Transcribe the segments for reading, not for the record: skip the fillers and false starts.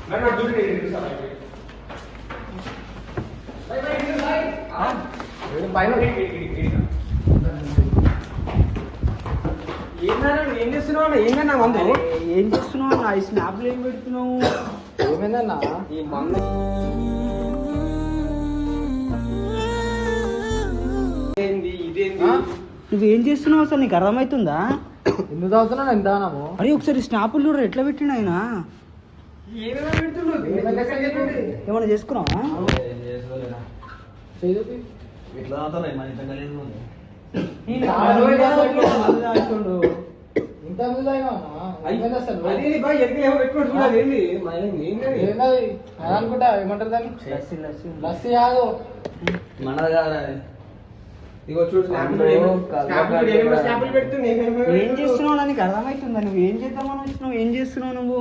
ఏం చేస్తున్నావు? ఏంటన్నా మందు ఏం చేస్తున్నావు? నా స్నాప్లు ఏం పెడుతున్నావు? ఏమైందన్నా ఈ మందు ఏంది? ఇదేంది? నువ్వేం చేస్తున్నావు అసలు? నీకు అర్థమవుతుందా? ఎందుకు తాగుతున్నావు? ఎంత దానము? అరే ఒకసారి స్నాపులు చూడరు ఎట్లా పెట్టిన ఆయన. ఏమన్నా చేసుకున్నావా? అనుకుంటా ఏమంటారు దాన్ని? లస్సీ కాదు మనది కాదు. ఏం చేస్తున్నావు? నీకు అర్థమవుతుందా? నువ్వు ఏం చేద్దామని వచ్చినావు? ఏం చేస్తున్నావు నువ్వు?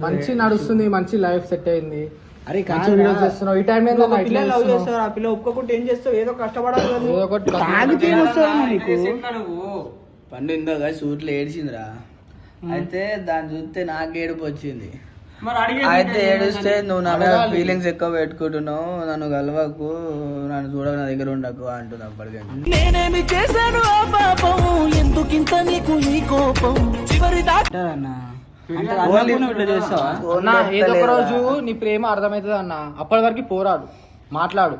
మంచి నడుస్తుంది, మంచి లైఫ్ సెట్ అయింది. అరే వీడియోస్ చేస్తున్నావు. ఈ టైం పిల్లలు లవ్ చేస్తారు. ఆ పిల్ల ఒప్పుకోకుంటే ఏం చేస్తావు? ఏదో కష్టపడాలి. తాగితే నీకు పండు ఇందాక సూట్లు ఏడ్చిందిరా. అయితే దాన్ని చూస్తే నాకు ఏడుపు వచ్చింది. అయితే ఏడుస్తే నువ్వు నా మీద ఫీలింగ్స్ ఎక్కువ పెట్టుకుంటున్నావు, నన్ను కలవకు, నన్ను చూడక నా దగ్గర ఉండకు అంటుంది. అప్పటికే నేనేమి చేశాను ఆ పాపం, ఎందుకింత నీకు ఈ కోపం? చివరి ఏదో ఒక రోజు నీ ప్రేమ అర్థమవుతుంది అన్న. అప్పటి వరకు పోరాడు, మాట్లాడు.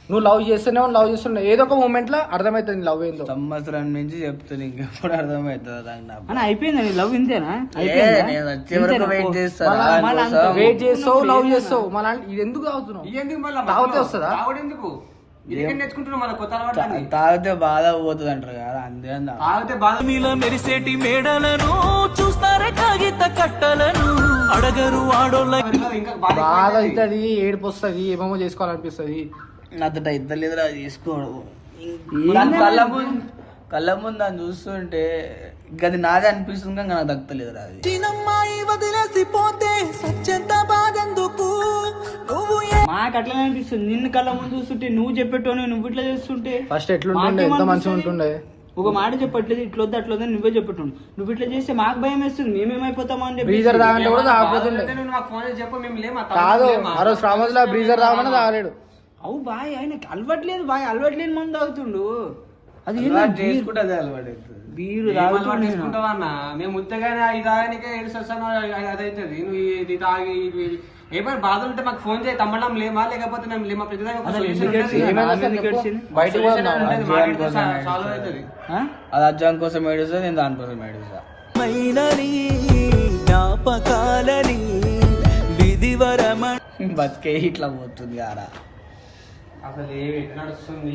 నువ్వు లవ్ చేస్తున్నావు, లవ్ చేస్తున్నావు, ఏదో ఒక మూమెంట్ లో అర్థమవుతుంది లవ్ ఏందో. సంవత్సరం నుంచి చెప్తాను, ఇంకెప్పుడు అర్థమవుతుంది అని. అయిపోయింది లవ్ ఇంతేనా? వెయిట్ చేస్తావు, లవ్ చేస్తావు. మళ్ళీ ఇది ఎందుకు తాగుతున్నావు? తాగితే వస్తుందా? తాగితే బాధ పోతుంది అంటారు కదా, అంతే. తాగితే బాధ మీలో మెరిసేటి మేడలను చూస్తారే కాగిత కట్టలను అడగరు ఆడోళ్ళ. బాధ అవుతుంది, ఏడుపు వస్తుంది, ఏమేమో చేసుకోవాలనిపిస్తుంది. నాతో ఇద్దరు లేదురా తీసుకోడు. కళ్ళ ముందు దాన్ని చూస్తుంటే ఇంకా అది నాదే అనిపిస్తుంది, కానీ నాకు దక్కలేదురా. అది చిన్నమ్మాయి వదిలేసి పోతే సత్యంత బాధెందుకు? మాకు అట్లనే అనిపిస్తుంది. నిన్ను కళ్ళ ముందు చూస్తుంటే నువ్వు చెప్పేటో నువ్వు ఇట్లా చేస్తుంటే ఫస్ట్ ఎట్లుంటుండే, ఎంత మంచిగా ఉంటుండే. ఒక మాట చెప్పట్లేదు, ఇట్లా వద్దు అట్లా వద్దని నువ్వే చెప్పేటోడు. నువ్వు ఇట్లా చేస్తే మాకు భయం వేస్తుంది, మేమేమైపోతామా అని చెప్పి. బ్రీజర్ తాగంటే కూడా తాగపోతుండే కాదు. ఆ రోజు శ్రామలో బ్రీజర్ తాగమని తాగలేడు. అవు బాయ్, ఆయనకి అలవాట్లేదు బాయ్, అలవాట్లేని మంది తాగుతుండు. అది చేసుకుంటే అదే అలవాటు బీరు తీసుకుంటావన్నా. మేము ముత్తగానే ఇది తాగానికే ఏడుస్తాను, అదైతుంది. నువ్వు ఇది తాగి ఏమైనా బాధలు ఉంటే మాకు ఫోన్ చేయి, తమ్మడం లేమా, లేకపోతే మేము లేమా, ప్రతిదాని అది అజ్జం కోసం ఏడుస్తా, నేను దానికోసం ఏడుస్తా. బతికే ఇట్లా పోతుంది కారా. అసలు నడుస్తుంది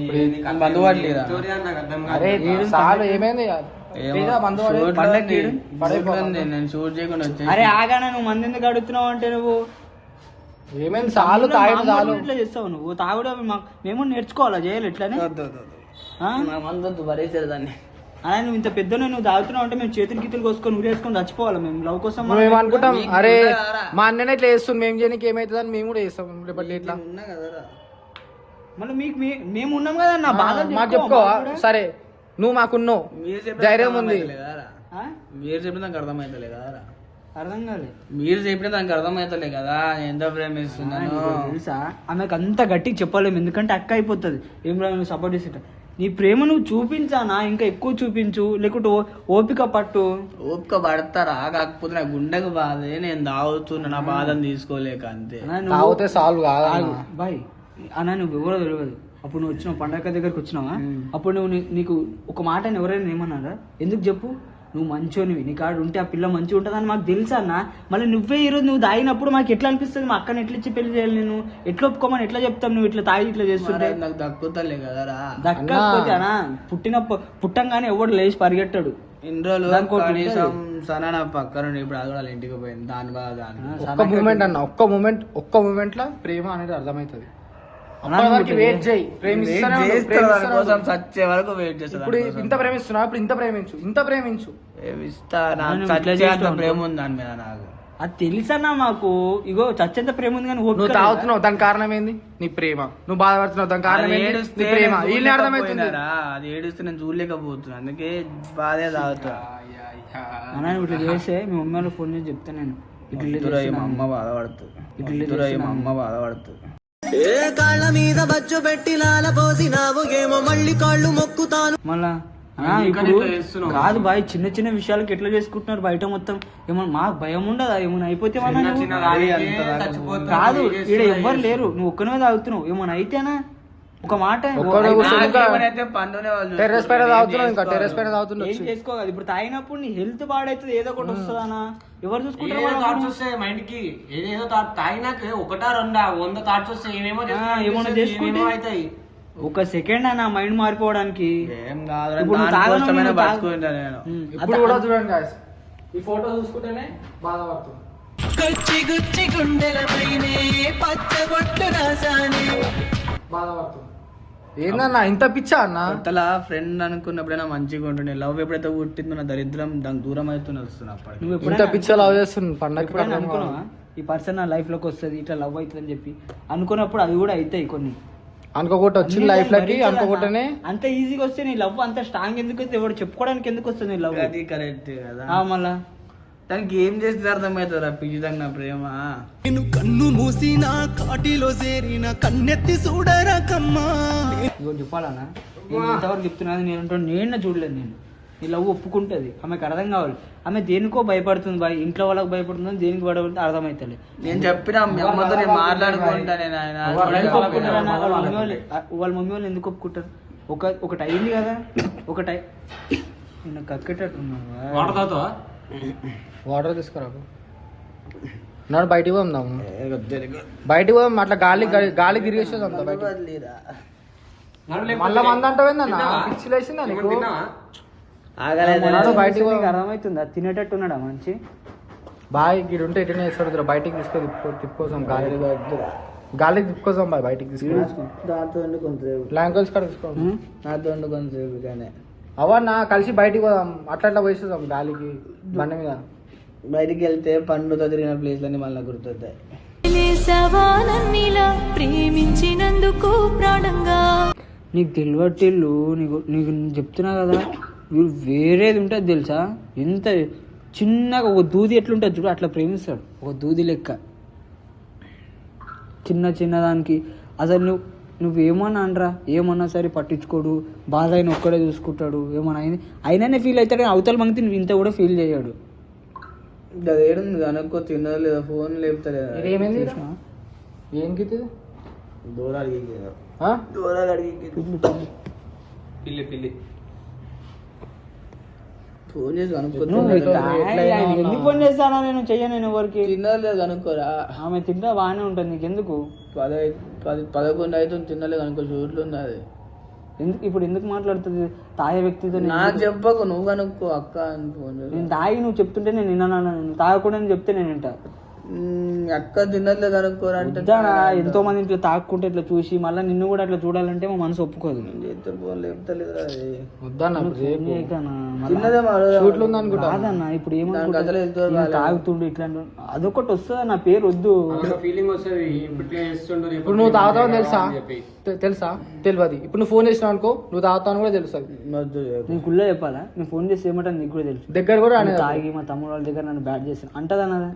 నేను షూట్ చేయకుండా వచ్చి. అరే ఆగానే నువ్వు మంది ఎందుకు అడుగుతున్నావు అంటే నువ్వు ఏమైంది? చాలు తాగి చాలు ఇట్లా చేస్తావు నువ్వు. తాగుడు మేము నేర్చుకోవాలా? చేయాలి ఇట్లానే మందు భరేసారు దాన్ని. అలా నువ్వు ఇంత పెద్ద నువ్వు తాగుతున్నావు అంటే మేము చేతులు గీతులు కోసుకొని ఊరేసుకొని చచ్చిపోవాలి. మేము లవ్ కోసం మేము అనుకుంటాం, అరే మా అన్ననే ఇట్లా చేస్తుంది, మేము చేయడానికి ఏమవుతుంది అని మేము కూడా చేస్తాం. రేపటి ఇట్లా మళ్ళీ మీకు మేము ఉన్నాం కదా నా బాధ మాకు చెప్పుకోవా? సరే నువ్వు మాకున్నావు, ధైర్యం ఉంది. మీరు చెప్పిన దానికి అర్థమవుతలే కదా, అర్థం కాలేదు. మీరు చెప్పిన దానికి అర్థమవుతలే కదా ఎంత ప్రేమిస్తున్నాను తెలుసా. ఆమెకు అంత గట్టిగా చెప్పలేము, ఎందుకంటే అక్క అయిపోతుంది. ఏం రా నువ్వు సపోర్ట్ చేసేట నీ ప్రేమ నువ్వు చూపించానా, ఇంకా ఎక్కువ చూపించు, లేకుంటే ఓపిక పట్టు. ఓపిక పడతారా? కాకపోతే నా గుండెకు బాధ, నేను తాగుతున్నా, నా బాధను తీసుకోలేక అంతే. తాగితే సాల్వ్ కాదు బాయ్ అన్నా. నువ్వు ఎవరో తెలియదు. అప్పుడు నువ్వు వచ్చినావు, పండగ దగ్గరికి వచ్చినావా? అప్పుడు నువ్వు నీకు ఒక మాట ఎవరైనా ఏమన్నారా? ఎందుకు చెప్పు, నువ్వు మంచోనివి, నీ కాడు ఉంటే ఆ పిల్ల మంచిగా ఉంటుందని మాకు తెలుసా అన్న. మళ్ళీ నువ్వే ఈరోజు నువ్వు తాగినప్పుడు మాకు ఎట్లా అనిపిస్తుంది? మా అక్కని ఎట్లా ఇచ్చి పెళ్లి చేయాలి? నేను ఎట్లా ఒప్పుకోమని ఎట్లా చెప్తాం? నువ్వు ఇట్లా తాగి ఇట్లా చేస్తుంటే నాకు దక్కుతలే కదరా. దక్కకపోతే అన్నా పుట్టంగానే ఎవడు లేచి పరిగెట్టాడు. ఇన్ని రోజులు కనీసం సనా నా పక్కన ఇప్పుడు అది కూడా ఇంటికి పోయింది. దాని బాధ ఒక్క మూమెంట్ అన్న, ఒక్క మూమెంట్ లో ప్రేమ అనేది అర్థమవుతుంది. వెయిట్ చేయి, చచ్చే వరకు వెయిట్ చేస్తా. ఇప్పుడు ఇంత ప్రేమిస్తున్నా, ఇప్పుడు ఇంత ప్రేమించు. ప్రేమ ఉంది దాని మీద నాకు. అది తెలుసన్నా మాకు. ఇగో చచ్చేంత ప్రేమ ఉంది కానీ నువ్వు తాగుతున్నావు, దాని కారణం ఏంది? నీ ప్రేమ. నువ్వు బాధపడుతున్నావు, దాని కారణం ఏంది? ప్రేమ. వీళ్ళని అర్థమవుతుంది. అది ఏడుస్తే నేను చూడలేకపోతున్నా, అందుకే బాధే తాగుతా. అన్నా ఇట్లా చేస్తే మీ మమ్మీ వాళ్ళు ఫోన్ చేసి చెప్తా నేను ఇట్లా మా అమ్మ బాధపడుతుంది, మా అమ్మ బాధపడుతుంది. మళ్ళా ఇప్పుడు కాదు బాయ్, చిన్న చిన్న విషయాలకి ఎట్లా చేసుకుంటున్నారు బయట మొత్తం. ఏమన్నా మాకు భయం ఉండదా? ఏమన్నా అయిపోతే కాదు, ఇక్కడ ఎవ్వరు లేరు, నువ్వు ఒక్కనే తాగుతున్నావు. ఏమన్నా అయితేనా ఒక మాట టెర్రస్ పైన తాగుతున్నావు, ఇంకా టెర్రస్ పైన తాగుతున్నావు. ఏం చేసుకోవాలి ఇప్పుడు? తాగినప్పుడు నీ హెల్త్ పాడైతుంది, ఏదో ఒకటి వస్తుందనా? ఎవరు చూసుకుంటారు? థాట్స్ వస్తాయి మైండ్ కి, ఏదేదో తాగినాక ఒకటా రెండా 100 థాట్స్ వస్తాయి. ఏమన్నా చేసుకుంటే అవుతాయి. ఒక సెకండ్ అన్న మైండ్ మారిపోవడానికి. ఏం కాదు, ఇప్పుడు బతుకుంటా నేను. ఇప్పుడు కూడా చూడండి guys, ఈ ఫోటో చూసుకుంటేనే బాధపడుతుంది. బాధపడుతుంది. ఏందన్నా ఇంత పిచ్చా అన్న? అంతలా ఫ్రెండ్ అనుకున్నప్పుడైనా మంచిగా ఉంటుండే. లవ్ ఎప్పుడైతే పుట్టిందో నా దరిద్రం దానికి దూరం అవుతుంది వస్తుంది. అప్పటికి నువ్వు ఇంత పిచ్చా లవ్ చేస్తుంది పండగ అనుకున్నావా ఈ పర్సన్ నా లైఫ్ లోకి వస్తుంది, ఇట్లా లవ్ అవుతుంది అని చెప్పి అనుకున్నప్పుడు అవి కూడా అవుతాయి కొన్ని. అనుకోకుండా వచ్చింది లైఫ్ లోకి, అనుకోకుండానే అంత ఈజీగా వస్తే నీ లవ్ అంత స్ట్రాంగ్ ఎందుకు వస్తే ఎవరు చెప్పుకోవడానికి ఎందుకు వస్తుంది నీ లవ్? అది కరెక్ట్ కదా. మళ్ళా దానికి ఏం చేస్తే అర్థమవుతుందా పిచ్చితంగా నా ప్రేమ? నేను కన్ను మూసిన కాటిలో చేరిన కన్నెత్తి చూడరకమ్మా. ఇగో చెప్పాలన్నా, నేను ఇంతవరకు చెప్తున్నాను, నేను చూడలేదు. నేను నీ లవ్ ఒప్పుకుంటుంది, ఆమెకు అర్థం కావాలి. ఆమె దేనికో భయపడుతుంది బాయ్, ఇంట్లో వాళ్ళకి భయపడుతుంది, దేనికి భయపడుతుంది అర్థమవుతుంది. నేను చెప్పిన మీ అమ్మతో నేను మాట్లాడుకుంటా. నేను వాళ్ళ మమ్మీ వాళ్ళు ఎందుకు ఒప్పుకుంటారు? ఒకటి అయింది కదా, ఒకటి నేను కక్కేటట్టున్నావా? వాటర్ తీసుకురా, నన్ను బయటికి పోదాం, బయటికి పోదాం. అట్లా గాలి తిరిగేసేది అంత మళ్ళా మంద అంటావేందన్న? పిచ్చి లేచిందా నీకు? అర్థమవుతుందా? తినేటట్టు ఉన్నాడా మంచి బాయ్? గిడు ఉంటే ఎట్లా చేస్తాడు? బయటికి తిప్పుకోసాం, గాలికి తిప్పుకోసాం బాయ్, బయటికి తీసుకుని దాంతో లాంగ్వేజ్ కాడ తీసుకోండి. నాతో కొంచెం కానీ అవన్నా కలిసి బయటికి పోదాం, అట్లా పోసేద్దాం గాలికి బండి మీద. బయటికి వెళ్తే పండుతో తిరిగిన ప్లేస్లన్నీ మళ్ళీ గుర్తొస్తాయి. నీకు తెలియటిల్లు, నీకు చెప్తున్నా కదా, వీడు వేరేది ఉంటుంది తెలుసా? ఎంత చిన్నగా ఒక దూది ఎట్లుంటుంది చూడు, అట్లా ప్రేమిస్తాడు. ఒక దూది లెక్క చిన్న దానికి. అసలు నువ్వేమన్నా అనరా, ఏమన్నా సరే పట్టించుకోడు, బాధ అయిన ఒక్కడే చూసుకుంటాడు. ఏమన్నా అయింది అయినానే ఫీల్ అవుతాడు, అవతల మంది నువ్వు ఇంత కూడా ఫీల్ చేయడు. ఏడుంది కనుక్కో, తిన్నది లేదా, ఫోన్ లేపుతలేదా? ఏమైంది? ఏం గిట్టు దూరాలు అడిగి పిల్లి ఫోన్ చేసి కనుక్కో. ఎందుకు ఫోన్ చేస్తానా? నేను చెయ్యను. నేను ఎవరికి తిన్నది లేదు కనుక్కోరా. ఆమె తింటా బాగానే ఉంటుంది, నీకెందుకు? 11 అవుతుంది, తిన్నలేదు కనుక్కో. షూట్లు ఉంది అది. ఇప్పుడు ఎందుకు మాట్లాడుతుంది తాగే వ్యక్తితో? నాకు చెప్పకు, నువ్వు కనుక్కో అక్క అని ఫోన్ చేసి. నేను తాగి నువ్వు చెప్తుంటే నేను విన్నాను, తాగకుండా చెప్తే నేను వింటా. అక్క తిన్నట్లేదు కనుక్కోరా అంటే ఎంతో మంది ఇట్లా తాక్కుంటే ఇట్లా చూసి మళ్ళీ నిన్ను కూడా అట్లా చూడాలంటే మా మనసు ఒప్పుకోదు. ఫోన్ లేపుతలేదు కాదన్నా, ఇప్పుడు ఏమన్నా తాగుతుండు ఇట్లా అదొకటి వస్తుందా? నా పేరు వద్దు. ఫీలింగ్ వస్తుంది. ఇప్పుడు నువ్వు తాగుతావు తెలుసా? తెలియదు. ఇప్పుడు నువ్వు ఫోన్ చేసినావు అనుకో, నువ్వు తాగుతావు కూడా తెలుస్తుంది. నేను గుళ్ళో చెప్పాలా? నేను ఫోన్ చేసి ఏమంటాను నీకు కూడా తెలుసు. దగ్గర కూడా తాగి మా తమ్ముడు వాళ్ళ దగ్గర నన్ను బ్యాట్ చేస్తాను అంటదన్నా.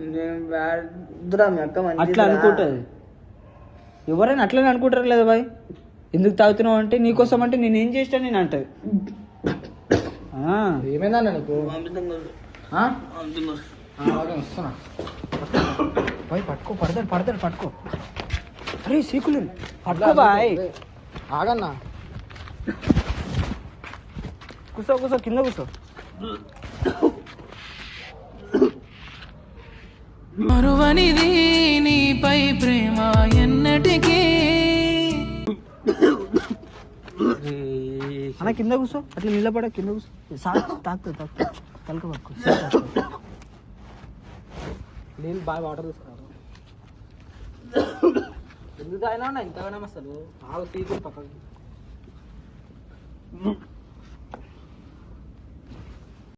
అట్లా అనుకుంటది. ఎవరైనా అట్లనే అనుకుంటారు లేదా బాయ్? ఎందుకు తాగుతున్నావు అంటే నీకోసం అంటే నేను ఏం చేసినా నేను అంటది. ఏమైందన్న నీకు? వస్తున్నా బాయ్, పట్టుకో. పడతాడు. అరే సీకులు పట్టుకో బాయ్. ఆగన్నా, కూసో కింద కూసో. మరువనిది నీపై ప్రేమ ఎన్నటికీ. అన్న కింద కూసో, అట్లా నిలబడ కింద కూసో. తాకుతా తలక పట్టుకో. నేను బాగా వాటర్ తీసుకున్నాను. ఎందుకు తాగినా ఇంతగానే అసలు ఆగు, సీకులు పక్కకి.